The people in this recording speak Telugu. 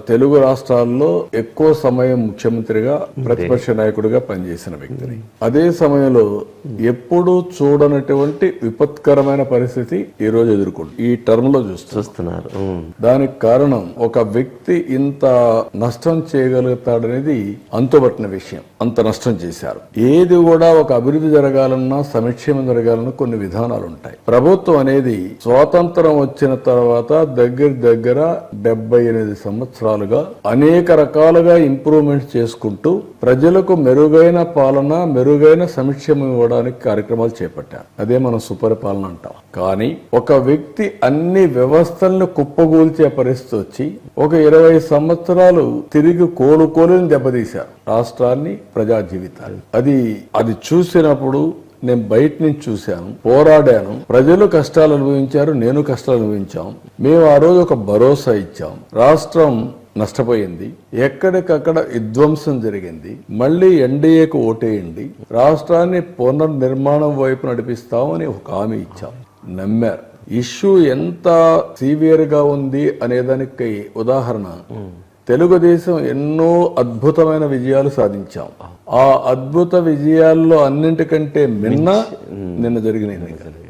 తెలుగు రాష్ట్రాల్లో ఎక్కువ సమయం ముఖ్యమంత్రిగా ప్రతిపక్ష నాయకుడిగా పనిచేసిన వ్యక్తిని. అదే సమయంలో ఎప్పుడూ చూడనటువంటి విపత్కరమైన పరిస్థితి ఈ రోజు ఎదుర్కొంటుంది. ఈ టర్మ్ లో చూస్తున్నారు. దానికి కారణం ఒక వ్యక్తి ఇంత నష్టం చేయగలుగుతాడనేది అంతుబట్టిన విషయం. అంత నష్టం చేశారు. ఏది కూడా ఒక అభివృద్ధి జరగాలన్నా సంక్షేమం జరగాలన్నా కొన్ని విధానాలు ఉంటాయి. ప్రభుత్వం అనేది స్వాతంత్రం వచ్చిన తర్వాత దగ్గర 78 సంవత్సరాలుగా అనేక రకాలుగా ఇంప్రూవ్మెంట్స్ చేసుకుంటూ ప్రజలకు మెరుగైన పాలన, మెరుగైన సంక్షేమం ఇవ్వడానికి కార్యక్రమాలు చేపట్టారు. అదే మనం సుపరిపాలన అంటాం. కానీ ఒక వ్యక్తి అన్ని వ్యవస్థలను కుప్పగూల్చే పరిస్థితి వచ్చి ఒక 20 సంవత్సరాలు తిరిగి కోలుకోలేని దెబ్బతీశారు రాష్ట్రాన్ని, ప్రజా జీవితాలు. అది చూసినప్పుడు నేను బయట నుంచి చూశాను, పోరాడాను. ప్రజలు కష్టాలు అనుభవించారు, నేను కష్టాలు అనుభవించాం. మేము ఆ రోజు ఒక భరోసా ఇచ్చాం. రాష్ట్రం నష్టపోయింది, ఎక్కడికక్కడ విధ్వంసం జరిగింది. మళ్లీ ఎన్డీఏకు ఓటేయండి, రాష్ట్రాన్ని పునర్నిర్మాణం వైపు నడిపిస్తామని ఒక హామీ ఇచ్చాం. నమ్మారు. ఇష్యూ ఎంత సివియర్ గా ఉంది అనేదానికి ఉదాహరణ, తెలుగుదేశం ఎన్నో అద్భుతమైన విజయాలు సాధించాం. ఆ అద్భుత విజయాల్లో అన్నింటికంటే నిన్న జరిగిన ఎన్నికలు.